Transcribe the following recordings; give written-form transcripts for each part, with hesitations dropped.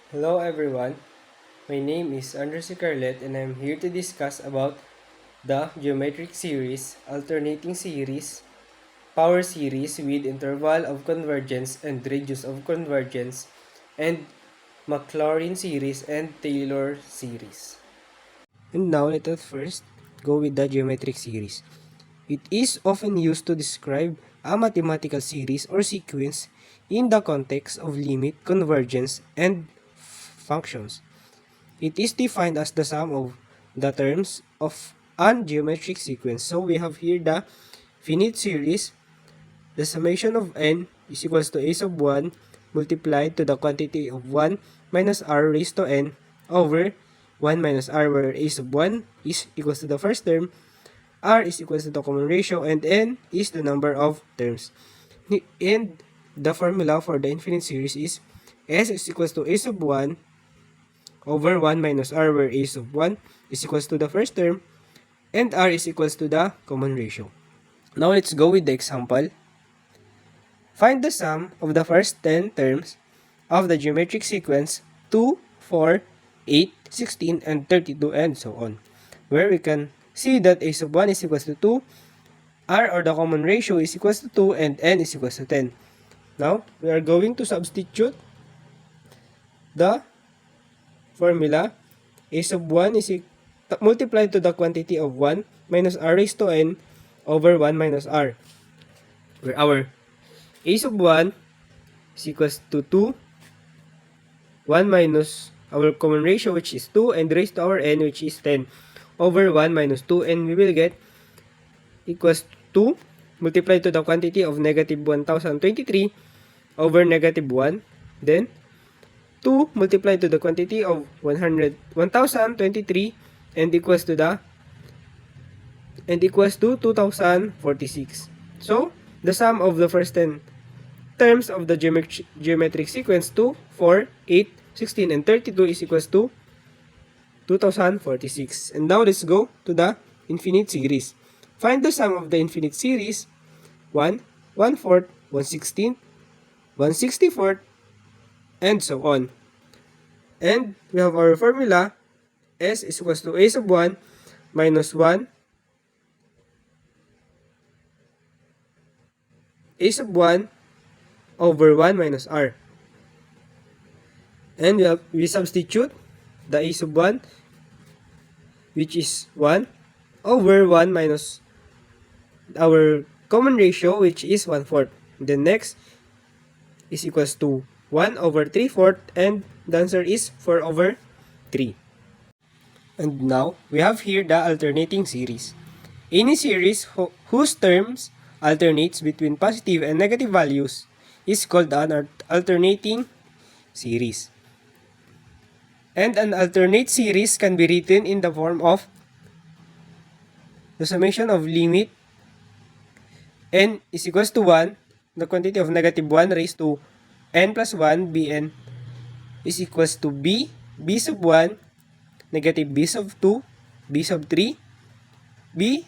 Hello everyone, my name is Andrew Carlet and I'm here to discuss about the geometric series, alternating series, power series with interval of convergence and radius of convergence, and Maclaurin series and Taylor series. And now let us first go with the geometric series. It is often used to describe a mathematical series or sequence in the context of limit, convergence, and functions. It is defined as the sum of the terms of an geometric sequence. So we have here the finite series. The summation of n is equals to a sub 1 multiplied to the quantity of 1 minus r raised to n over 1 minus r, where a sub 1 is equals to the first term, r is equals to the common ratio, and n is the number of terms. And the formula for the infinite series is s is equals to a sub 1 over 1 minus r, where a sub 1 is equals to the first term and r is equals to the common ratio. Now let's go with the example. Find the sum of the first 10 terms of the geometric sequence 2, 4, 8, 16, and 32, and so on, where we can see that a sub 1 is equals to 2, r, or the common ratio, is equals to 2, and n is equals to 10. Now, we are going to substitute the formula. A sub 1 is multiplied to the quantity of 1 minus r raised to n over 1 minus r, where our a sub 1 is equals to 2, 1 minus our common ratio, which is 2, and raised to our n, which is 10, over 1 minus 2, and we will get equals to 2 multiplied to the quantity of negative 1023 over negative 1, then 2 multiplied to the quantity of 1023 and equals to 2046. So, the sum of the first 10 terms of the geometric sequence 2, 4, 8, 16, and 32 is equals to 2046. And now let's go to the infinite series. Find the sum of the infinite series 1, 1/4, 1/16, 1/64, and so on. And we have our formula. S is equals to a sub 1 minus 1 a sub 1 over 1 minus r. And we substitute the a sub 1, which is 1, over 1 minus our common ratio, which is 1/4. Then next is equals to 1 over 3/4, and the answer is 4 over 3. And now, we have here the alternating series. Any series whose terms alternates between positive and negative values is called an alternating series. And an alternate series can be written in the form of the summation of limit n is equals to 1, the quantity of negative 1 raised to n plus 1, bn is equals to b sub 1, negative b sub 2, b sub 3,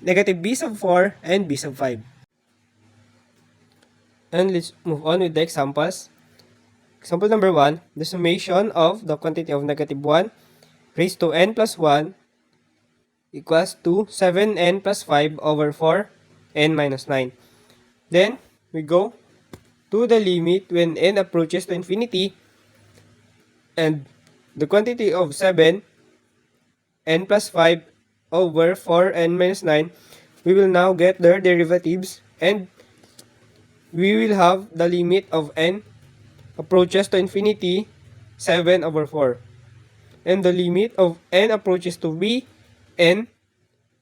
negative b sub 4, and b sub 5. And let's move on with the examples. Example number 1, the summation of the quantity of negative 1 raised to n plus 1 equals to 7n plus 5 over 4n minus 9. Then, we go to the limit when n approaches to infinity, and the quantity of 7 n plus 5 over 4n minus 9, we will now get their derivatives, and we will have the limit of n approaches to infinity 7 over 4. And the limit of n approaches to n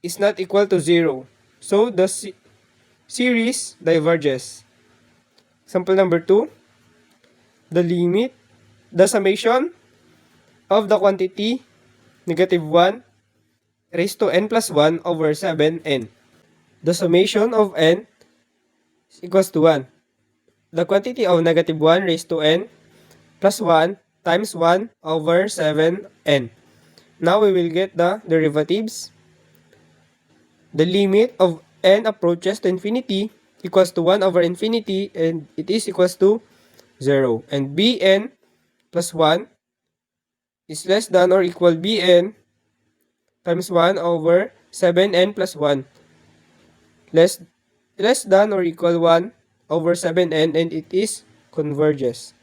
is not equal to 0. So the series diverges. Example number 2, the summation of the quantity negative 1 raised to n plus 1 over 7n. The summation of n is equals to 1. The quantity of negative 1 raised to n plus 1 times 1 over 7n. Now we will get the derivatives. The limit of n approaches to infinity equals to 1 over infinity, and it is equals to 0. And bn plus 1 is less than or equal bn times 1 over 7n plus 1. Less, less than or equal 1 over 7n, and it is converges.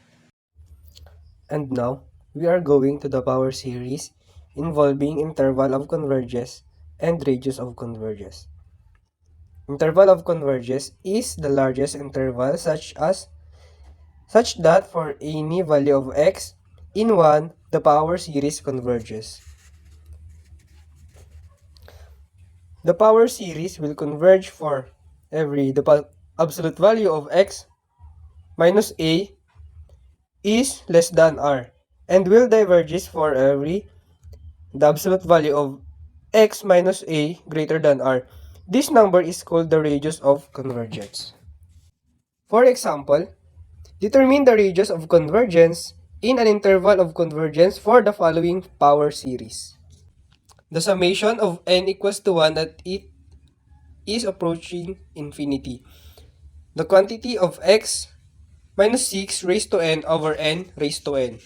And now, we are going to the power series involving interval of converges and radius of converges. Interval of converges is the largest interval such that for any value of x in 1, the power series converges. The power series will converge for every the absolute value of x minus a is less than r, and will diverge for every the absolute value of x minus a greater than r. This number is called the radius of convergence. For example, determine the radius of convergence in an interval of convergence for the following power series. The summation of n equals to 1 at it is approaching infinity. The quantity of x minus 6 raised to n over n raised to n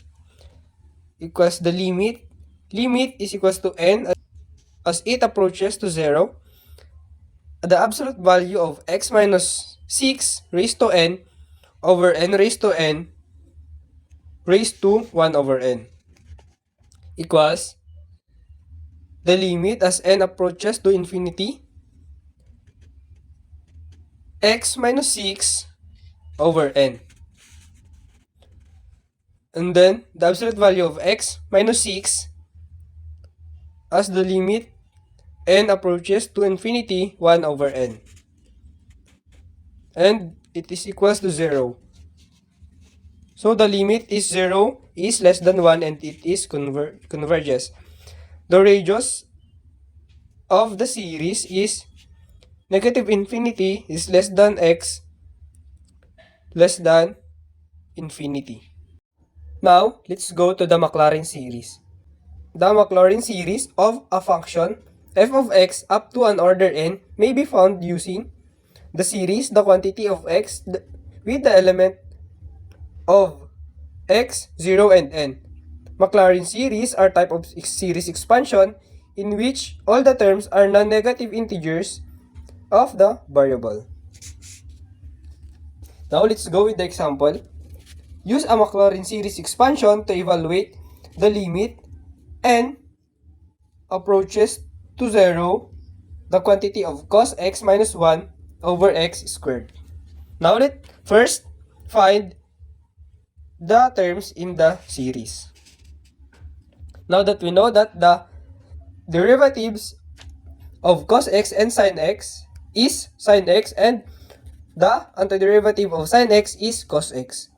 equals the limit is equals to n as it approaches to 0. The absolute value of x minus 6 raised to n over n raised to n raised to 1 over n equals the limit as n approaches to infinity, x minus 6 over n. And then the absolute value of x minus 6 as the limit n approaches to infinity, 1 over n. And it is equals to 0. So the limit is 0 is less than 1, and it is converges. The radius of the series is negative infinity is less than x less than infinity. Now, let's go to the Maclaurin series. The Maclaurin series of a function f of x up to an order n may be found using the series the quantity of x with the element of x, 0, and n. Maclaurin series are type of series expansion in which all the terms are non-negative integers of the variable. Now let's go with the example. Use a Maclaurin series expansion to evaluate the limit n approaches to 0 the quantity of cos x minus 1 over x squared. Now let's first find the terms in the series. Now that we know that the derivatives of cos x and sin x is sin x, and the antiderivative of sin x is cos x.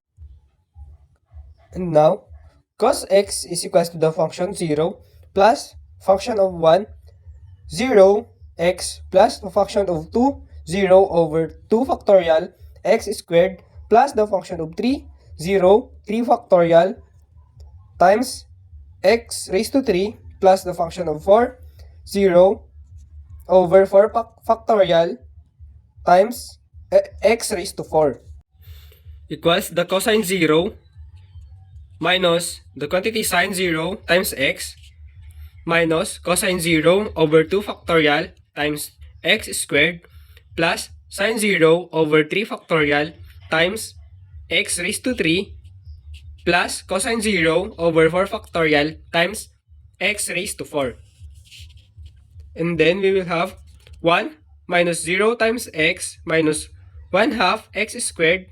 And now, cos x is equals to the function 0 plus function of 1, 0, x plus the function of 2, 0 over 2 factorial x squared plus the function of 3, 0, 3 factorial times x raised to 3 plus the function of 4, 0 over 4 factorial times x raised to 4 equals the cosine 0 minus the quantity sine 0 times x minus cosine 0 over 2 factorial times x squared plus sine 0 over 3 factorial times x raised to 3 plus cosine 0 over 4 factorial times x raised to 4. And then we will have 1 minus 0 times x minus 1 half x squared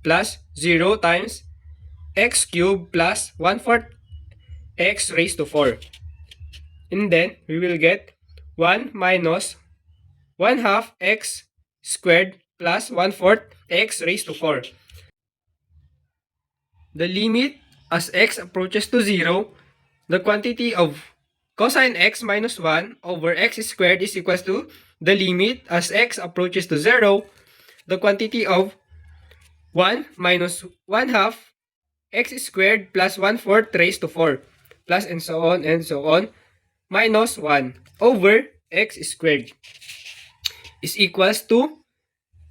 plus 0 times x cubed plus 1/4 x raised to 4. And then we will get 1 minus 1 half x squared plus 1/4 x raised to 4. The limit as x approaches to 0, the quantity of cosine x minus 1 over x squared is equals to the limit as x approaches to 0, the quantity of 1 minus 1 half x squared plus 1/4 raised to 4 plus and so on minus 1 over x squared is equals to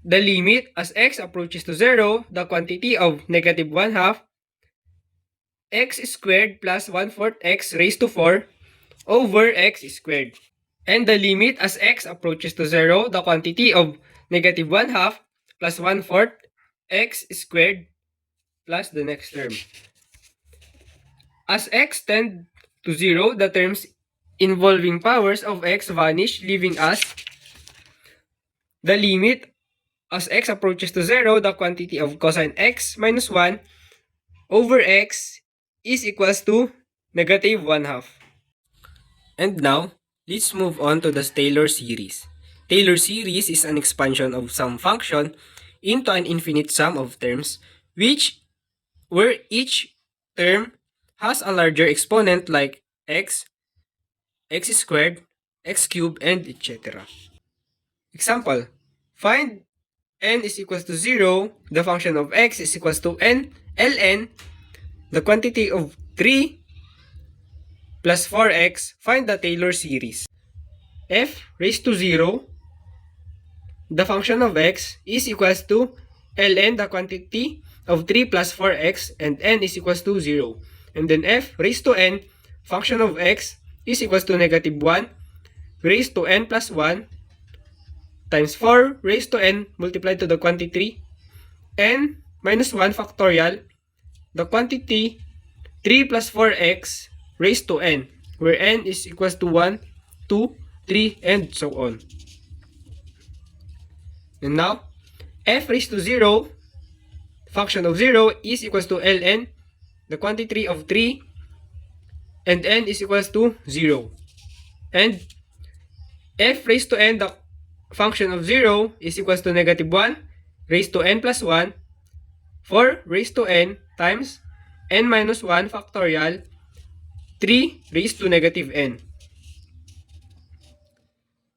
the limit as x approaches to 0, the quantity of negative 1 half x squared plus 1/4 x raised to 4 over x squared. And the limit as x approaches to 0, the quantity of negative 1/2 plus 1/4 x squared plus the next term. As x tend to 0, the terms involving powers of x vanish, leaving us the limit as x approaches to 0, the quantity of cosine x minus 1 over x is equals to negative 1/2. And now, let's move on to the Taylor series. Taylor series is an expansion of some function into an infinite sum of terms where each term has a larger exponent like x, x squared, x cubed, and etc. Example, find n is equals to 0, the function of x is equals to n, ln, the quantity of 3 plus 4x, find the Taylor series. F raised to 0, the function of x is equals to ln, the quantity of 3 plus 4x, and n is equals to 0. And then f raised to n, function of x is equals to negative 1 raised to n plus 1 times 4 raised to n multiplied to the quantity n minus 1 factorial, the quantity 3 plus 4x raised to n, where n is equals to 1, 2, 3, and so on. And now, f raised to 0, function of 0 is equals to ln, the quantity of 3, and n is equals to 0. And f raised to n, the function of 0 is equals to negative 1 raised to n plus 1, 4 raised to n times n minus 1 factorial, 3 raised to negative n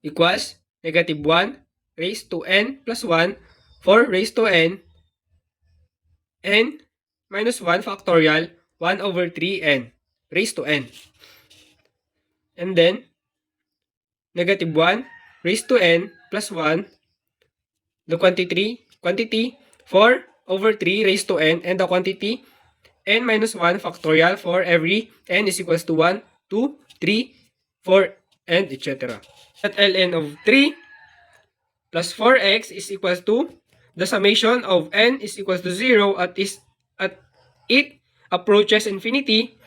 equals negative 1 raised to n plus 1, 4 raised to n minus 1 factorial, 1 over 3n raised to n. And then, negative 1 raised to n plus 1, the quantity 4 over 3 raised to n, and the quantity n minus 1 factorial for every n is equals to 1, 2, 3, 4, and etc. At ln of 3 plus 4x is equals to the summation of n is equals to 0 at it approaches infinity,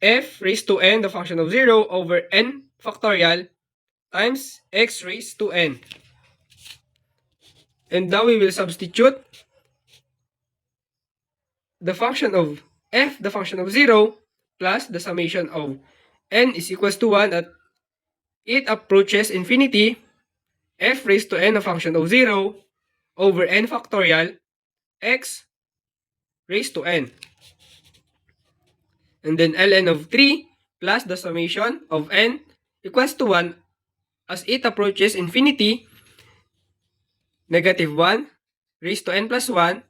f raised to n, the function of 0, over n factorial times x raised to n. And now we will substitute the function of f, the function of 0, plus the summation of n is equals to 1 at it approaches infinity, f raised to n, a function of 0, over n factorial, x raised to n. And then ln of 3 plus the summation of n equals to 1 as it approaches infinity, negative 1 raised to n plus 1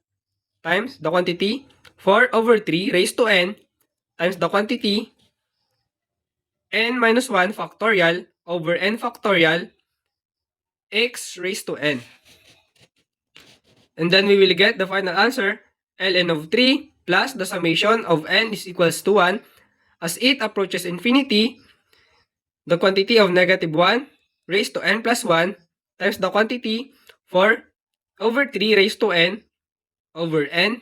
times the quantity 4 over 3 raised to n times the quantity n minus 1 factorial over n factorial x raised to n. And then we will get the final answer, ln of 3 plus the summation of n is equals to 1 as it approaches infinity, the quantity of negative 1 raised to n plus 1 times the quantity 4 over 3 raised to n over n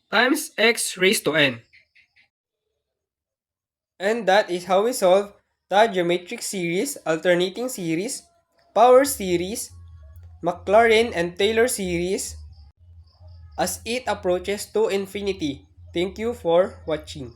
times x raised to n. And that is how we solve the geometric series, alternating series, power series, Maclaurin and Taylor series as it approaches to infinity. Thank you for watching.